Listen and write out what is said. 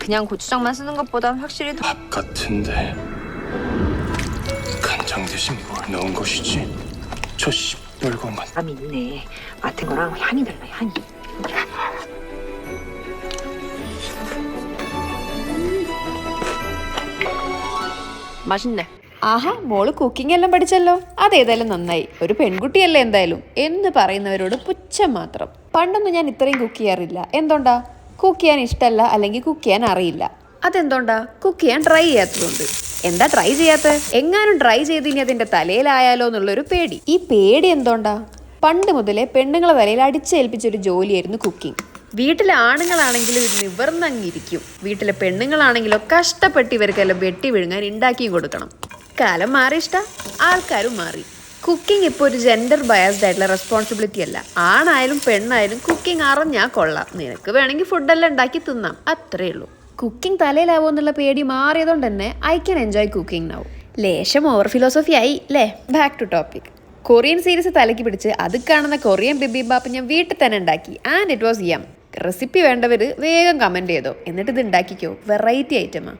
그냥 고추장만 쓰는 것보단 확실히 더. 밥 같은데 간장 대신 뭘 넣은 것이지? 저 시뻘건만. 감이 있네. 맡은 거랑 향이 달라, 향이. 맛있네. ആഹാ, മോള് കുക്കിംഗ് എല്ലാം പഠിച്ചല്ലോ. അതേതായാലും നന്നായി. ഒരു പെൺകുട്ടിയല്ലേ എന്തായാലും എന്ന് പറയുന്നവരോട് പുച്ഛം മാത്രം. പണ്ടൊന്നും ഞാൻ ഇത്രയും കുക്ക് ചെയ്യാറില്ല. എന്തുകൊണ്ടാ? കുക്ക് ചെയ്യാൻ ഇഷ്ടമല്ല, അല്ലെങ്കിൽ കുക്ക് ചെയ്യാൻ അറിയില്ല. അതെന്തുകൊണ്ടാ? കുക്ക് ചെയ്യാൻ ട്രൈ ചെയ്യാത്തതുകൊണ്ട്. എന്താ ട്രൈ ചെയ്യാത്ത? എങ്ങാനും ട്രൈ ചെയ്ത് ഇനി അതിന്റെ തലയിലായാലോ എന്നുള്ളൊരു പേടി. ഈ പേടി എന്തുകൊണ്ടാ? പണ്ട് മുതലേ പെണ്ണുങ്ങളെ തലയിൽ അടിച്ചേൽപ്പിച്ചൊരു ജോലിയായിരുന്നു കുക്കിംഗ്. വീട്ടിലെ ആണുങ്ങളാണെങ്കിലും ഇത് നിവർന്നങ്ങിരിക്കും. വീട്ടിലെ പെണ്ണുങ്ങളാണെങ്കിലോ കഷ്ടപ്പെട്ട് ഇവർക്കെല്ലാം വെട്ടി വിഴുങ്ങാൻ ഉണ്ടാക്കിയും കൊടുക്കണം. കാലം മാറി ആൾക്കാരും മാറി. കുക്കിംഗ് ഇപ്പോൾ ഒരു ജെൻഡർ ബയസ്ഡ് ആയിട്ടുള്ള റെസ്പോൺസിബിലിറ്റി അല്ല. ആണായാലും പെണ്ണായാലും കുക്കിംഗ് അറിഞ്ഞാൽ കൊള്ളാം. നിനക്ക് വേണമെങ്കിൽ ഫുഡെല്ലാം ഉണ്ടാക്കി തിന്നാം, അത്രേ ഉള്ളൂ. കുക്കിംഗ് തലയിലാവോ എന്നുള്ള പേടി മാറിയതുകൊണ്ട് തന്നെ I can enjoy cooking now. ലേശം ഓവർ ഫിലോസഫി ആയി അല്ലേ? Back to topic. Korean series തലയ്ക്ക് പിടിച്ച് അത് കാണുന്ന കൊറിയൻ ബിബിംബാപ്പ് ഞാൻ വീട്ടിൽ തന്നെ ഉണ്ടാക്കി. ആൻഡ് ഇറ്റ് വാസ് യം. റെസിപ്പി വേണ്ടവർ വേഗം കമൻറ്റ് ചെയ്തോ, എന്നിട്ട് ഇത് ഉണ്ടാക്കിക്കോ. വെറൈറ്റി ഐറ്റമാണ്.